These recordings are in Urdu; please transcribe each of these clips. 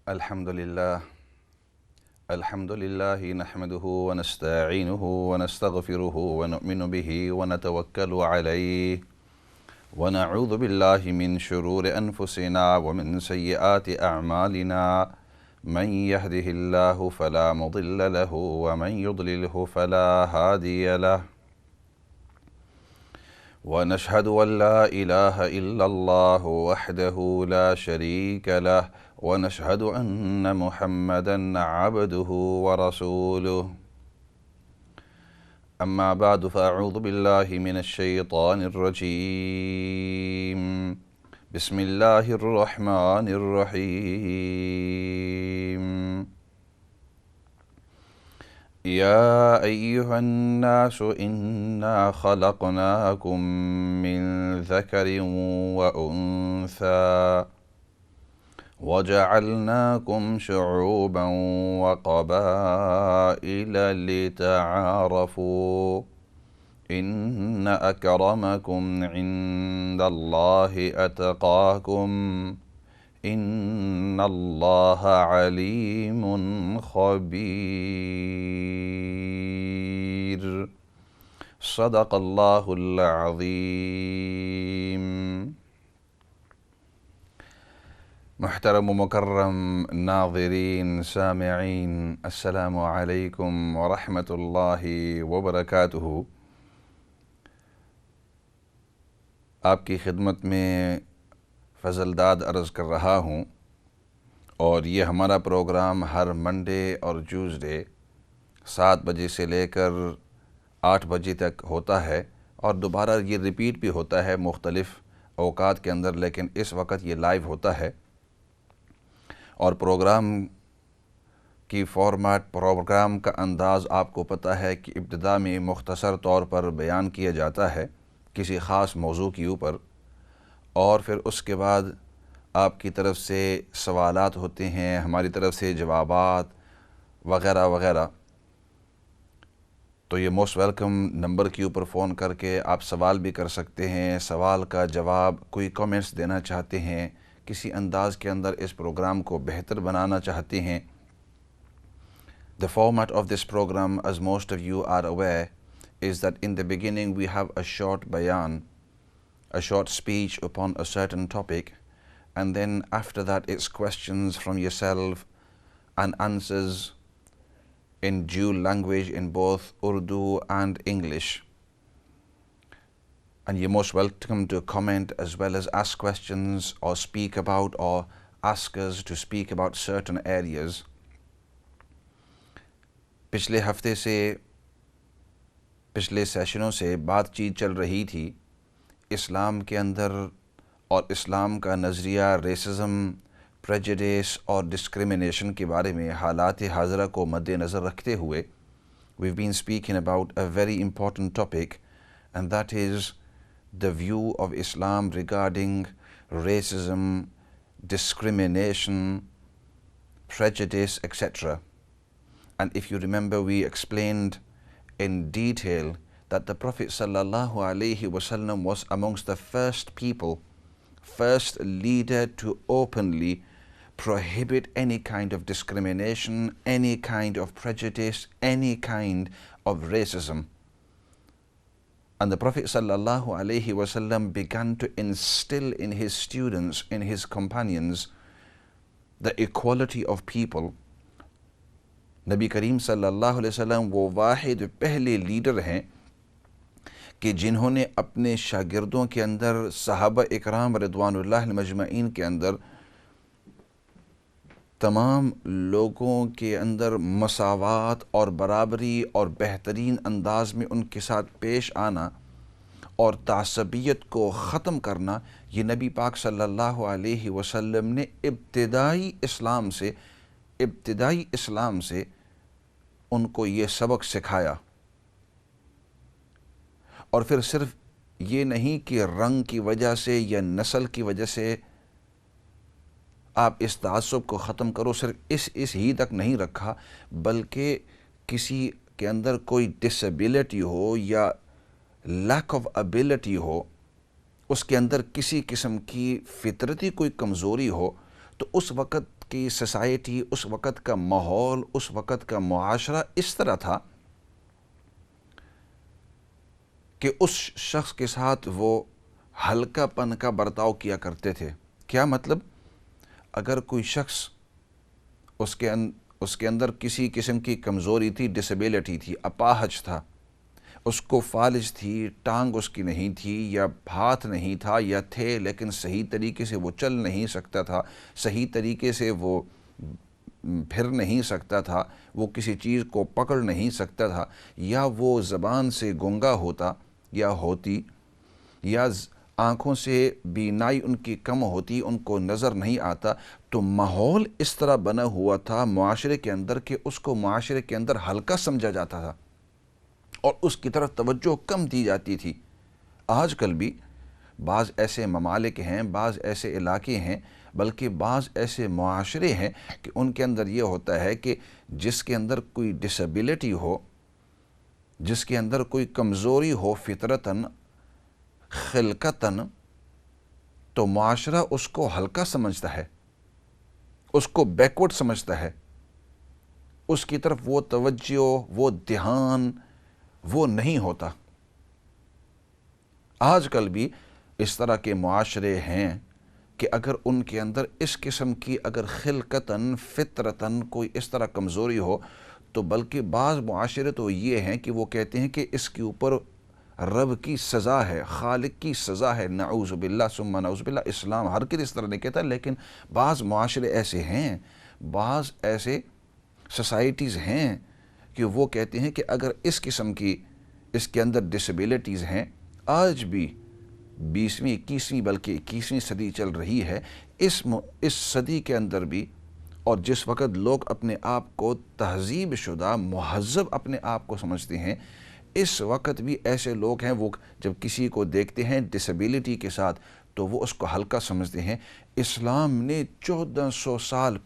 الحمد لله نحمده ونستعينه ونستغفره ونؤمن به ونتوكل عليه ونعوذ بالله من شرور أنفسنا ومن سيئات أعمالنا من يهده الله فلا مضل له ومن يضلله فلا هادي له ونشهد أن لا إله إلا الله وحده لا شريك له ونشهد أن محمدًا عبده ورسوله أما بعد فأعوذ بالله من الشيطان الرجيم بسم الله الرحمن الرحيم يا أيها الناس إنا خلقناكم من ذكر وأنثى وجعلناكم شعوبا وقبائل لتعارفوا إن أكرمكم عند الله أتقاكم إن الله عليم خبير صدق الله العظيم. محترم و مکرم ناظرین سامعین، السلام علیکم ورحمۃ اللہ وبرکاتہ. آپ کی خدمت میں فضل داد عرض کر رہا ہوں، اور یہ ہمارا پروگرام ہر منڈے اور ٹیوزڈے 7 بجے سے لے کر 8 بجے تک ہوتا ہے، اور دوبارہ یہ ریپیٹ بھی ہوتا ہے مختلف اوقات کے اندر، لیکن اس وقت یہ لائیو ہوتا ہے. اور پروگرام کی فارمیٹ، پروگرام کا انداز آپ کو پتہ ہے کہ ابتدا میں مختصر طور پر بیان کیا جاتا ہے کسی خاص موضوع کے اوپر، اور پھر اس کے بعد آپ کی طرف سے سوالات ہوتے ہیں، ہماری طرف سے جوابات وغیرہ وغیرہ. تو یہ موسٹ ویلکم نمبر کے اوپر فون کر کے آپ سوال بھی کر سکتے ہیں، سوال کا جواب، کوئی کامنٹس دینا چاہتے ہیں، کسی انداز کے اندر اس پروگرام کو بہتر بنانا چاہتے ہیں. The format of this program, as most of you are aware, is that in the beginning we have a short bayan, a short speech upon a certain topic, and then after that it's questions from yourself and answers in dual language in both Urdu and English. And you're most welcome to comment as well as ask questions or speak about or ask us to speak about certain areas. پچھلے ہفتے سے، پچھلے سیشنوں سے بات چیت چل رہی تھی اسلام کے اندر اور اسلام کا نظریہ ریسزم، پریجڈیس اور ڈسکریمنیشن کے بارے میں حالات حاضرہ کو مد نظر رکھتے ہوئے. We've been speaking about a very important topic, and that is the view of Islam regarding racism, discrimination, prejudice, etc. And if you remember, we explained in detail that the Prophet sallallahu alaihi wasallam was amongst the first people, first leader to openly prohibit any kind of discrimination, any kind of prejudice, any kind of racism. And the Prophet sallallahu alaihi wasallam began to instill in his students, in his companions, the equality of people. نبی کریم صلی اللہ علیہ وسلم وہ واحد پہلے لیڈر ہیں کہ جنہوں نے اپنے شاگردوں کے اندر، صحابہ اکرام رضوان اللہ مجمعین کے اندر، تمام لوگوں کے اندر مساوات اور برابری اور بہترین انداز میں ان کے ساتھ پیش آنا اور تعصبیت کو ختم کرنا، یہ نبی پاک صلی اللہ علیہ وسلم نے ابتدائی اسلام سے ان کو یہ سبق سکھایا. اور پھر صرف یہ نہیں کہ رنگ کی وجہ سے یا نسل کی وجہ سے آپ اس تعصب کو ختم کرو، صرف اس ہی تک نہیں رکھا، بلکہ کسی کے اندر کوئی ڈسیبلٹی ہو یا لیک آف ابیلٹی ہو، اس کے اندر کسی قسم کی فطرتی کوئی کمزوری ہو، تو اس وقت وقت کی سوسائٹی، اس وقت کا ماحول، اس وقت کا معاشرہ اس طرح تھا کہ اس شخص کے ساتھ وہ ہلکا پن کا برتاؤ کیا کرتے تھے۔ کیا مطلب؟ اگر کوئی شخص اس کے اندر کسی قسم کی کمزوری تھی، ڈسیبلٹی تھی، اپاہج تھا، اس کو فالج تھی، ٹانگ اس کی نہیں تھی، یا ہاتھ نہیں تھا، یا تھے لیکن صحیح طریقے سے وہ چل نہیں سکتا تھا، صحیح طریقے سے وہ پھر نہیں سکتا تھا، وہ کسی چیز کو پکڑ نہیں سکتا تھا، یا وہ زبان سے گونگا ہوتا یا ہوتی، یا آنکھوں سے بینائی ان کی کم ہوتی، ان کو نظر نہیں آتا، تو ماحول اس طرح بنا ہوا تھا معاشرے کے اندر کہ اس کو معاشرے کے اندر ہلکا سمجھا جاتا تھا اور اس کی طرف توجہ کم دی جاتی تھی۔ آج کل بھی بعض ایسے ممالک ہیں، بعض ایسے علاقے ہیں، بلکہ بعض ایسے معاشرے ہیں کہ ان کے اندر یہ ہوتا ہے کہ جس کے اندر کوئی ڈسیبلٹی ہو، جس کے اندر کوئی کمزوری ہو فطرتاً، خلقتاً، تو معاشرہ اس کو ہلکا سمجھتا ہے، اس کو بیکورڈ سمجھتا ہے، اس کی طرف وہ توجہ، وہ دھیان وہ نہیں ہوتا۔ آج کل بھی اس طرح کے معاشرے ہیں کہ اگر ان کے اندر اس قسم کی اگر خلقتاً، فطرتاً کوئی اس طرح کمزوری ہو، تو بلکہ بعض معاشرے تو یہ ہیں کہ وہ کہتے ہیں کہ اس کے اوپر رب کی سزا ہے، خالق کی سزا ہے، نعوذ باللہ ثم نعوذ باللہ۔ اسلام ہرگز اس طرح نہیں کہتا، لیکن بعض معاشرے ایسے ہیں، بعض ایسے سوسائٹیز ہیں کہ وہ کہتے ہیں کہ اگر اس قسم کی اس کے اندر ڈسیبلٹیز ہیں، آج بھی 20ویں 21ویں بلکہ 21ویں صدی چل رہی ہے، اس صدی کے اندر بھی، اور جس وقت لوگ اپنے آپ کو تہذیب شدہ، مہذب اپنے آپ کو سمجھتے ہیں، اس وقت بھی ایسے لوگ ہیں وہ جب کسی کو دیکھتے ہیں ڈسیبلٹی کے ساتھ تو وہ اس کو ہلکا سمجھتے ہیں۔ اسلام نے 1400 سال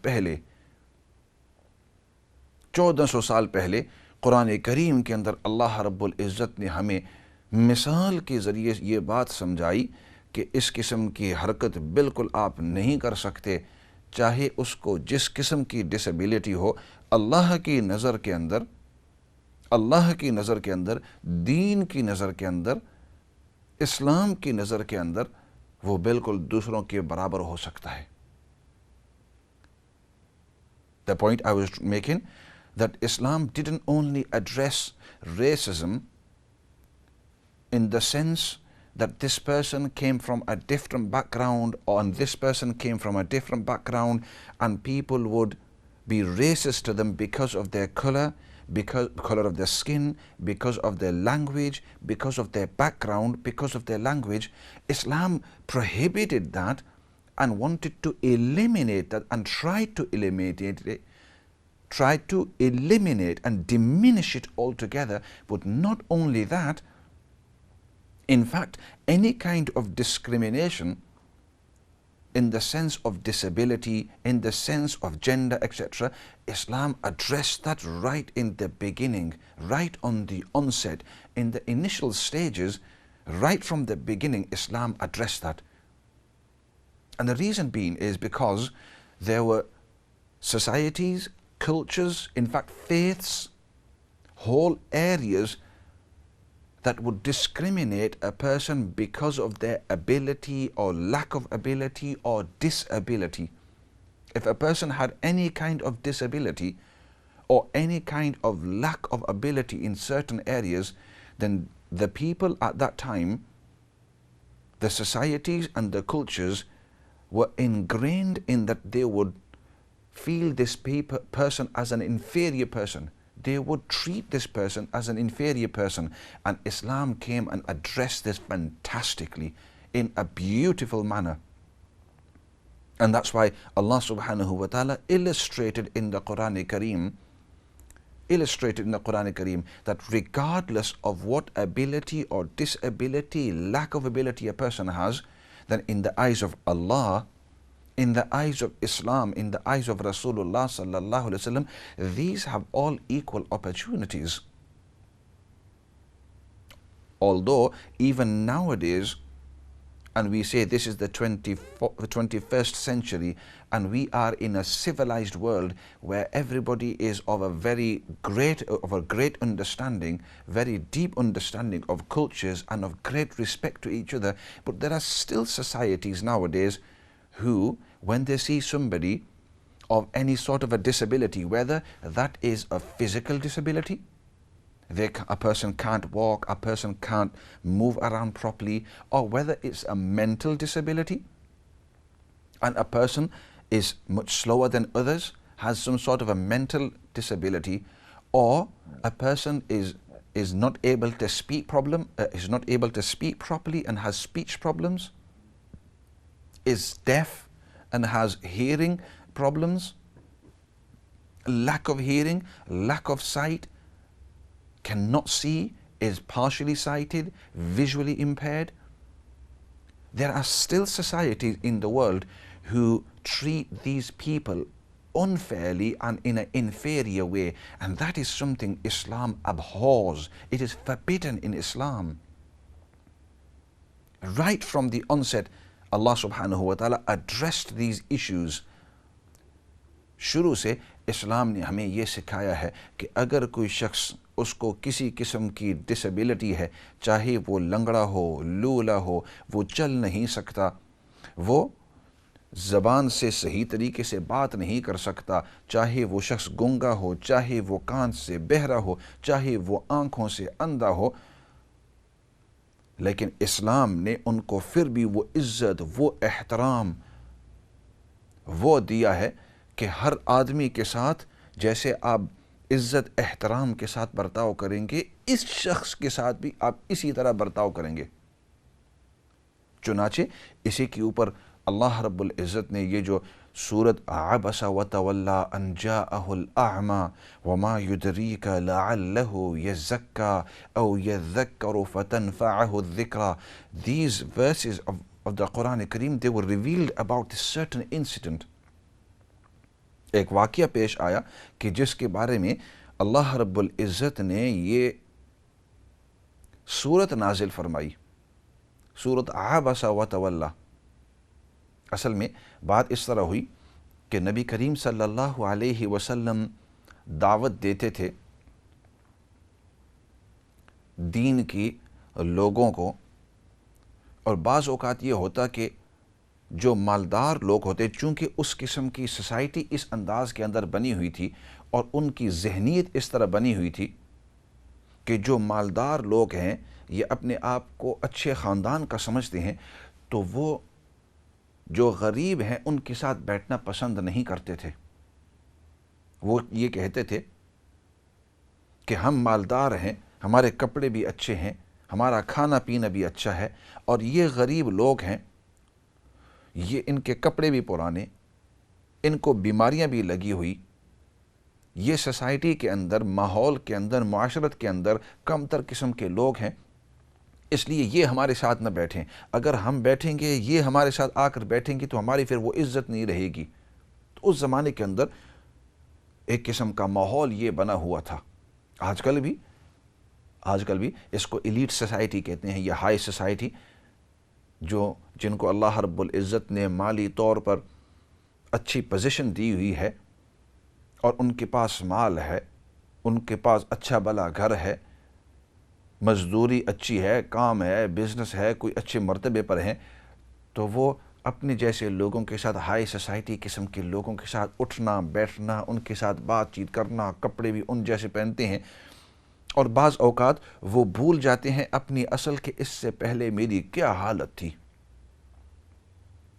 پہلے قرآن کریم کے اندر اللہ رب العزت نے ہمیں مثال کے ذریعے یہ بات سمجھائی کہ اس قسم کی حرکت بالکل آپ نہیں کر سکتے، چاہے اس کو جس قسم کی ڈسیبلٹی ہو۔ اللہ کی نظر کے اندر، دین کی نظر کے اندر، اسلام کی نظر کے اندر وہ بالکل دوسروں کے برابر ہو سکتا ہے۔ The point I was making, that Islam didn't only address racism in the sense that this person came from a different background and this person came from a different background and people would be racist to them because of their color of their skin, because of their language, because of their background, because of their language. Islam prohibited that and wanted to eliminate that and tried to eliminate and diminish it altogether. But not only that, in fact, any kind of discrimination in the sense of disability, in the sense of gender, etc., Islam addressed that right in the beginning, right on the onset, in the initial stages, right from the beginning, Islam addressed that. And the reason being is because there were societies, cultures, in fact faiths, whole areas that would discriminate a person because of their ability or lack of ability or disability. If a person had any kind of disability or any kind of lack of ability in certain areas, then the people at that time, the societies and the cultures were ingrained in that they would feel this person as an inferior person. They would treat this person as an inferior person. And Islam came and addressed this fantastically in a beautiful manner. And that's why Allah subhanahu wa ta'ala illustrated in the Quran Kareem that regardless of what ability or disability, lack of ability a person has, then in the eyes of Allah, in the eyes of Islam, in the eyes of Rasulullah sallallahu alaihi wasallam, these have all equal opportunities. Although even nowadays and we say this is the 21st century and we are in a civilized world where everybody is of a great understanding, very deep understanding of cultures and of great respect to each other. But there are still societies nowadays who, when they see somebody of any sort of a disability, whether that is a physical disability, a person can't walk, a person can't move around properly, or whether it's a mental disability and a person is much slower than others, has some sort of a mental disability, or a person is not able to speak properly and has speech problems, is deaf and has hearing problems, lack of hearing, lack of sight, cannot see, is partially sighted, visually impaired. There are still societies in the world who treat these people unfairly and in an inferior way, and that is something Islam abhors. It is forbidden in Islam. Right from the onset, Allah subhanahu wa ta'ala addressed these issues. شروع سے اسلام نے ہمیں یہ سکھایا ہے کہ اگر کوئی شخص اس کو کسی قسم کی ڈسیبلٹی ہے، چاہے وہ لنگڑا ہو، لولا ہو، وہ چل نہیں سکتا، وہ زبان سے صحیح طریقے سے بات نہیں کر سکتا، چاہے وہ شخص گنگا ہو، چاہے وہ کان سے بہرا ہو، چاہے وہ آنکھوں سے اندھا ہو، لیکن اسلام نے ان کو پھر بھی وہ عزت، وہ احترام وہ دیا ہے کہ ہر آدمی کے ساتھ جیسے آپ عزت احترام کے ساتھ برتاؤ کریں گے، اس شخص کے ساتھ بھی آپ اسی طرح برتاؤ کریں گے. چنانچہ اسی کے اوپر اللہ رب العزت نے یہ جو سورت عبس وتولی ان جاءہ الاعمی وما یدریک لعلہ یزکی او یذکر فتنفعہ الذکری, these verses of the Quran Kareem, they were revealed about this certain incident. ایک واقعہ پیش آیا کہ جس کے بارے میں اللہ رب العزت نے یہ سورت نازل فرمائی، سورت عبس وتولی. اصل میں بات اس طرح ہوئی کہ نبی کریم صلی اللہ علیہ وسلم دعوت دیتے تھے دین کی لوگوں کو، اور بعض اوقات یہ ہوتا کہ جو مالدار لوگ ہوتے، چونکہ اس قسم کی سوسائٹی اس انداز کے اندر بنی ہوئی تھی اور ان کی ذہنیت اس طرح بنی ہوئی تھی کہ جو مالدار لوگ ہیں یہ اپنے آپ کو اچھے خاندان کا سمجھتے ہیں، تو وہ جو غریب ہیں ان کے ساتھ بیٹھنا پسند نہیں کرتے تھے. وہ یہ کہتے تھے کہ ہم مالدار ہیں، ہمارے کپڑے بھی اچھے ہیں، ہمارا کھانا پینا بھی اچھا ہے، اور یہ غریب لوگ ہیں، یہ ان کے کپڑے بھی پرانے، ان کو بیماریاں بھی لگی ہوئی، یہ سوسائٹی کے اندر، ماحول کے اندر، معاشرت کے اندر کم تر قسم کے لوگ ہیں، اس لیے یہ ہمارے ساتھ نہ بیٹھیں. اگر ہم بیٹھیں گے، یہ ہمارے ساتھ آ کر بیٹھیں گی تو ہماری پھر وہ عزت نہیں رہے گی. تو اس زمانے کے اندر ایک قسم کا ماحول یہ بنا ہوا تھا. آج کل بھی اس کو ایلیٹ سوسائٹی کہتے ہیں، یا ہائی سوسائٹی، جن کو اللہ رب العزت نے مالی طور پر اچھی پوزیشن دی ہوئی ہے اور ان کے پاس مال ہے، ان کے پاس اچھا بھلا گھر ہے، مزدوری اچھی ہے، کام ہے، بزنس ہے، کوئی اچھے مرتبے پر ہیں، تو وہ اپنے جیسے لوگوں کے ساتھ، ہائی سوسائٹی قسم کے لوگوں کے ساتھ اٹھنا بیٹھنا، ان کے ساتھ بات چیت کرنا، کپڑے بھی ان جیسے پہنتے ہیں، اور بعض اوقات وہ بھول جاتے ہیں اپنی اصل کہ اس سے پہلے میری کیا حالت تھی.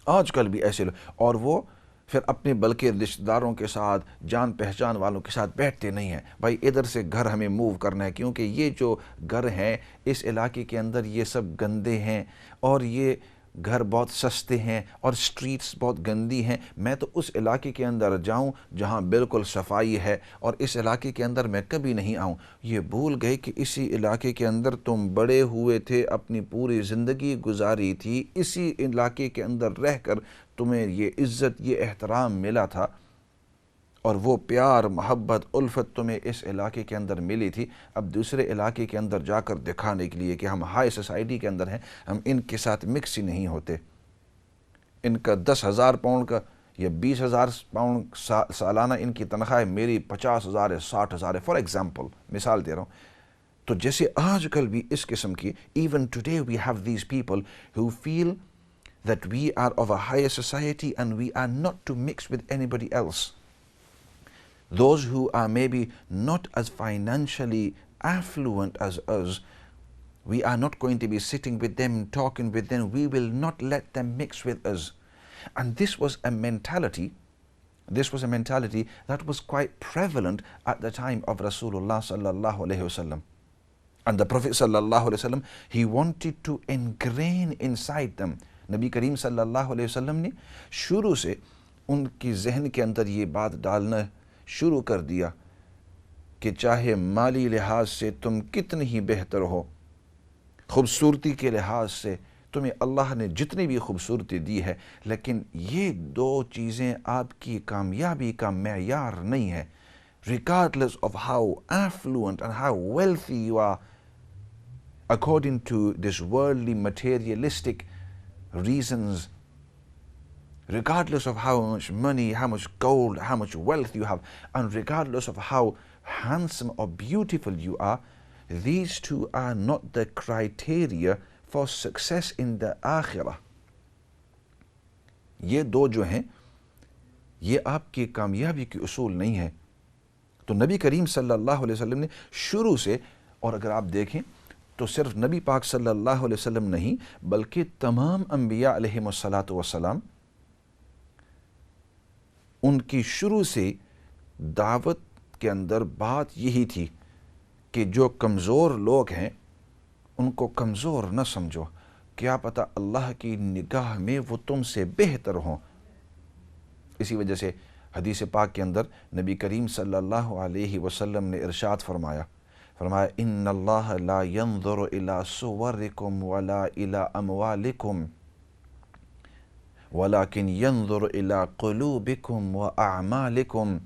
آج کل بھی ایسے لوگ، اور وہ پھر اپنے بلکہ رشتہ داروں کے ساتھ، جان پہچان والوں کے ساتھ بیٹھتے نہیں ہیں. بھائی ادھر سے گھر ہمیں موو کرنا ہے، کیونکہ یہ جو گھر ہیں اس علاقے کے اندر یہ سب گندے ہیں، اور یہ گھر بہت سستے ہیں، اور سٹریٹس بہت گندی ہیں. میں تو اس علاقے کے اندر جاؤں جہاں بالکل صفائی ہے، اور اس علاقے کے اندر میں کبھی نہیں آؤں. یہ بھول گئے کہ اسی علاقے کے اندر تم بڑے ہوئے تھے، اپنی پوری زندگی گزاری تھی، اسی علاقے کے اندر رہ کر تمہیں یہ عزت، یہ احترام ملا تھا، اور وہ پیار محبت الفت تمہیں اس علاقے کے اندر ملی تھی، اب دوسرے علاقے کے اندر جا کر دکھانے کے لیے کہ ہم ہائی سوسائٹی کے اندر ہیں، ہم ان کے ساتھ مکس ہی نہیں ہوتے، ان کا 10,000 پاؤنڈ کا یا 20,000 پاؤنڈ سالانہ ان کی تنخواہ ہے، میری 50,000 ہے، 60,000 ہے، فار ایگزامپل مثال دے رہا ہوں۔ تو جیسے آج کل بھی اس قسم کی even today we have these people who feel that we are of a higher society and we are not to mix with anybody else. Those who are maybe not as financially affluent as us, we are not going to be sitting with them, talking with them, we will not let them mix with us. And this was a mentality that was quite prevalent at the time of Rasulullah sallallahu alaihi wasallam. And the Prophet sallallahu alaihi wasallam, he wanted to ingrain inside them. نبی کریم صلی اللہ علیہ وسلم نے شروع سے ان کی ذہن کے اندر یہ بات ڈالنا شروع کر دیا کہ چاہے مالی لحاظ سے تم کتنی ہی بہتر ہو، خوبصورتی کے لحاظ سے تمہیں اللہ نے جتنی بھی خوبصورتی دی ہے، لیکن یہ دو چیزیں آپ کی کامیابی کا معیار نہیں ہے. regardless of how affluent and how wealthy you are according to this worldly materialistic reasons, regardless of how much money, how much gold, how much wealth you have, and regardless of how handsome or beautiful you are, these two are not the criteria for success in the akhirah. یہ دو جو ہیں یہ آپ کی کامیابی کے اصول نہیں ہیں. تو نبی کریم صلی اللہ علیہ وسلم نے شروع سے، اور اگر آپ دیکھیں تو صرف نبی پاک صلی اللہ علیہ وسلم نہیں بلکہ تمام انبیاء علیہم الصلاۃ والسلام، ان کی شروع سے دعوت کے اندر بات یہی تھی کہ جو کمزور لوگ ہیں ان کو کمزور نہ سمجھو، کیا پتہ اللہ کی نگاہ میں وہ تم سے بہتر ہوں. اسی وجہ سے حدیث پاک کے اندر نبی کریم صلی اللہ علیہ وسلم نے ارشاد فرمایا ان اللہ لا ينظر الى صورکم ولا الى اموالکم ولكن ينظر الى قلوبکم واعمالکم.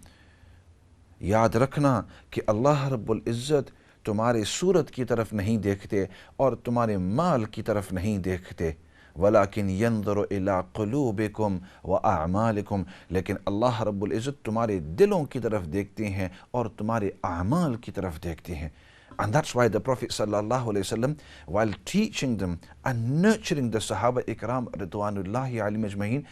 یاد رکھنا کہ اللہ رب العزت تمہارے صورت کی طرف نہیں دیکھتے اور تمہارے مال کی طرف نہیں دیکھتے، وَلَكِنْ يَنظُرُ إِلَىٰ قُلُوبِكُمْ وَأَعْمَالِكُمْ، لیکن اللہ رب العزت تمہارے دلوں کی طرف دیکھتے ہیں اور تمہارے اعمال کی طرف دیکھتے ہیں. And that's why the Prophet sallallahu alayhi wasallam, while teaching them and nurturing the Sahaba Ikram ridwanullahi alayhim ajma'in,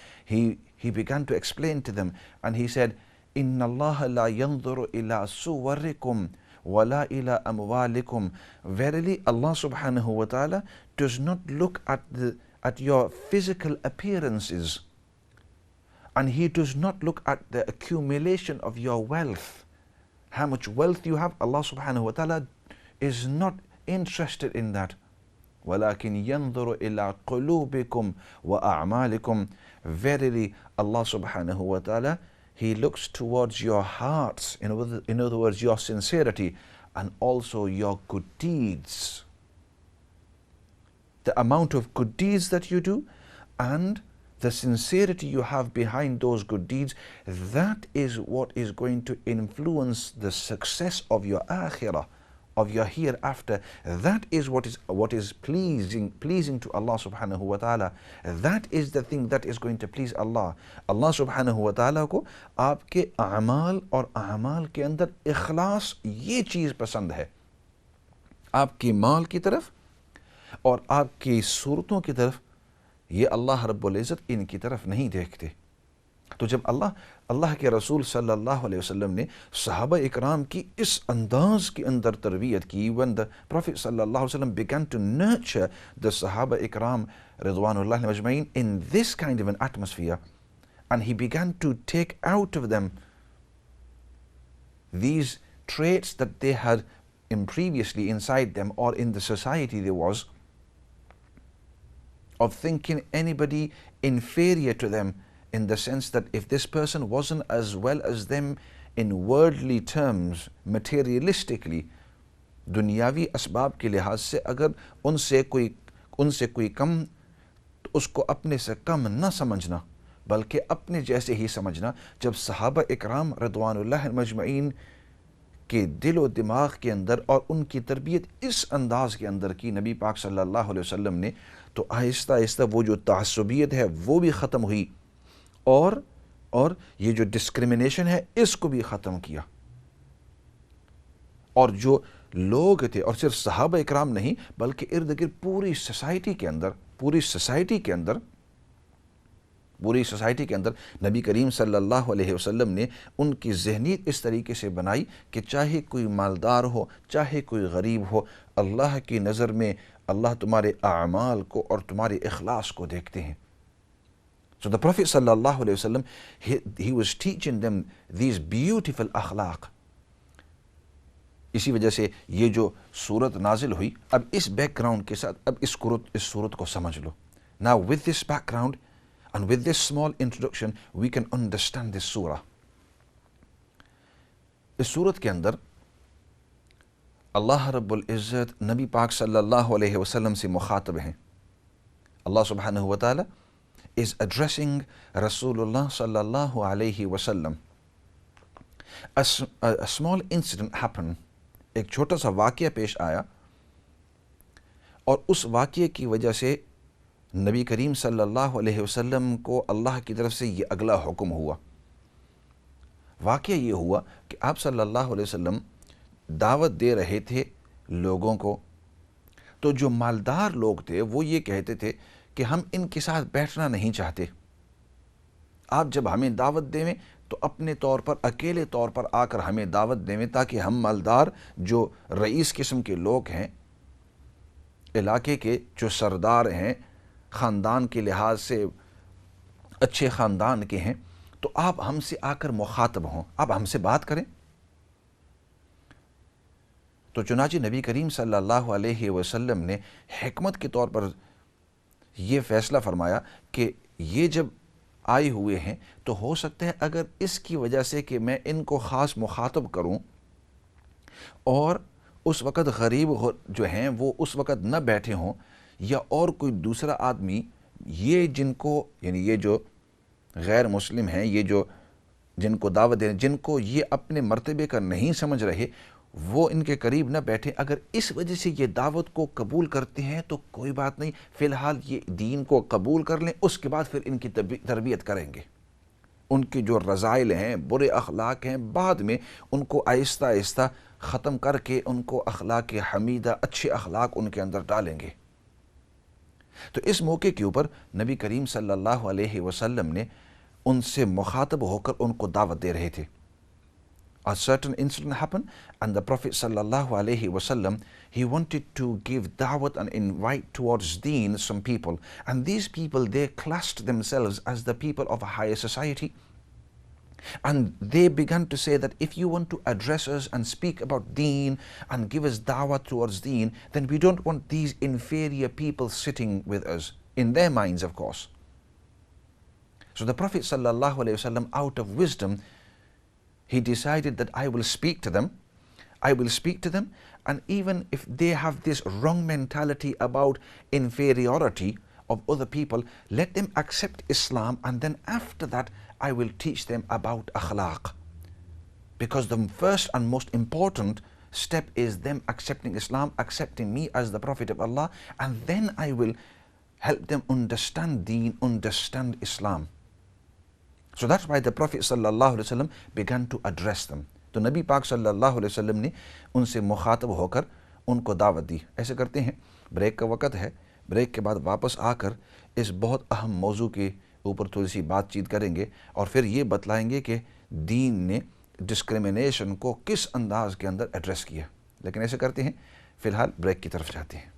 he began to explain to them and he said, إِنَّ اللَّهَ لَا يَنظُرُ إِلَىٰ صُوَرِكُمْ وَلَا إِلَىٰ أَمْوَالِكُمْ. Verily Allah subhanahu wa ta'ala does not look at your physical appearances, and He does not look at the accumulation of your wealth. How much wealth you have, Allah subhanahu wa ta'ala is not interested in that. وَلَكِنْ يَنظُرُ إِلَىٰ قُلُوبِكُمْ وَأَعْمَالِكُمْ. Verily Allah subhanahu wa ta'ala, He looks towards your hearts, in other words your sincerity, and also your good deeds. The amount of good deeds that you do and the sincerity you have behind those good deeds, that is what is going to influence the success of your akhirah, of your hereafter. That is what is pleasing to Allah subhanahu wa ta'ala. That is the thing that is going to please Allah. Allah subhanahu wa ta'ala کو آپ کے اعمال اور اعمال کے اندر اخلاص یہ چیز پسند ہے. آپ کی مال کی طرف اور آپ کی صورتوں کی طرف یہ اللہ رب العزت ان کی طرف نہیں دیکھتے. تو جب اللہ کے رسول صلی اللہ علیہ وسلم نے صحابہ اکرام کی اس انداز کے اندر تربیت کی, when the Prophet صلی اللہ علیہ وسلم began to nurture the صحابہ اکرام رضوان اللہ علیہم اجمعین in this kind of an atmosphere, and he began to take out of them these traits that they had previously inside them or in the society there was, of thinking anybody inferior to them, in the sense that if this person wasn't as well as them in worldly terms, materialistically, دنیاوی اسباب کے لحاظ سے اگر ان سے کوئی کم, تو اس کو اپنے سے کم نہ سمجھنا, بلکہ اپنے جیسے ہی سمجھنا۔ جب صحابہ اکرام رضوان اللہ مجمعین کے دل و دماغ کے اندر اور ان کی تربیت اس انداز کے اندر کی نبی پاک صلی اللہ علیہ وسلم نے، تو آہستہ آہستہ وہ جو تعصبیت ہے وہ بھی ختم ہوئی، اور یہ جو ڈسکریمنیشن ہے اس کو بھی ختم کیا۔ اور جو لوگ تھے، اور صرف صحابہ اکرام نہیں بلکہ ارد گرد پوری سوسائٹی کے اندر نبی کریم صلی اللہ علیہ وسلم نے ان کی ذہنیت اس طریقے سے بنائی کہ چاہے کوئی مالدار ہو، چاہے کوئی غریب ہو، اللہ کی نظر میں اللہ تمہارے اعمال کو اور تمہارے اخلاص کو دیکھتے ہیں۔ So the Prophet صلی اللہ علیہ وسلم, he was teaching them these beautiful اخلاق۔ اسی وجہ سے یہ جو صورت نازل ہوئی، اب اس بیک گراؤنڈ کے ساتھ اب اس صورت کو سمجھ لو۔ Now with this background and with this small introduction we can understand this surah۔ اس صورت کے اندر اللہ رب العزت نبی پاک صلی اللہ علیہ وسلم سے مخاطب ہیں۔ اللہ سبحانہ وتعالی is addressing Rasulullah sallallahu alayhi wasallam۔ A small incident happened۔ ایک چھوٹا سا واقعہ پیش آیا، اور اس واقعے کی وجہ سے نبی کریم صلی اللہ علیہ وسلم کو اللہ کی طرف سے یہ اگلا حکم ہوا۔ واقعہ یہ ہوا کہ آپ صلی اللہ علیہ وسلم دعوت دے رہے تھے لوگوں کو، تو جو مالدار لوگ تھے وہ یہ کہتے تھے کہ ہم ان کے ساتھ بیٹھنا نہیں چاہتے، آپ جب ہمیں دعوت دیں تو اپنے طور پر اکیلے طور پر آ کر ہمیں دعوت دیں، تاکہ ہم مالدار جو رئیس قسم کے لوگ ہیں، علاقے کے جو سردار ہیں، خاندان کے لحاظ سے اچھے خاندان کے ہیں، تو آپ ہم سے آ کر مخاطب ہوں، آپ ہم سے بات کریں۔ تو چنانچہ نبی کریم صلی اللہ علیہ وسلم نے حکمت کے طور پر یہ فیصلہ فرمایا کہ یہ جب آئے ہوئے ہیں تو ہو سکتا ہے اگر اس کی وجہ سے کہ میں ان کو خاص مخاطب کروں اور اس وقت غریب جو ہیں وہ اس وقت نہ بیٹھے ہوں، یا اور کوئی دوسرا آدمی یہ جن کو، یعنی یہ جو غیر مسلم ہیں، یہ جو جن کو دعوت دیں، جن کو یہ اپنے مرتبے کا نہیں سمجھ رہے، وہ ان کے قریب نہ بیٹھے، اگر اس وجہ سے یہ دعوت کو قبول کرتے ہیں تو کوئی بات نہیں، فی الحال یہ دین کو قبول کر لیں، اس کے بعد پھر ان کی تربیت کریں گے۔ ان کی جو رذائل ہیں، برے اخلاق ہیں، بعد میں ان کو آہستہ آہستہ ختم کر کے ان کو اخلاق حمیدہ، اچھے اخلاق ان کے اندر ڈالیں گے۔ تو اس موقع کے اوپر نبی کریم صلی اللہ علیہ وسلم نے ان سے مخاطب ہو کر ان کو دعوت دے رہے تھے۔ A certain incident happened, and the Prophet sallallahu alaihi wasallam, he wanted to give da'wat and invite towards deen some people, and these people, they classed themselves as the people of a higher society, and they began to say that if you want to address us and speak about deen and give us da'wat towards deen, then we don't want these inferior people sitting with us, in their minds of course. So the Prophet sallallahu alaihi wasallam, out of wisdom, he decided that I will speak to them, and even if they have this wrong mentality about inferiority of other people, let them accept Islam, and then after that I will teach them about akhlaq. Because the first and most important step is them accepting Islam, accepting me as the Prophet of Allah, and then I will help them understand deen, understand Islam. So that's why the Prophet sallallahu alaihi wasallam began to address them. تو نبی پاک صلی اللہ علیہ وسلم نے ان سے مخاطب ہو کر ان کو دعوت دی۔ ایسے کرتے ہیں، بریک کا وقت ہے، بریک کے بعد واپس آ کر اس بہت اہم موضوع کے اوپر تھوڑی سی بات چیت کریں گے، اور پھر یہ بتلائیں گے کہ دین نے ڈسکریمنیشن کو کس انداز کے اندر ایڈریس کیا۔ لیکن ایسے کرتے ہیں، فی الحال بریک کی طرف جاتے ہیں۔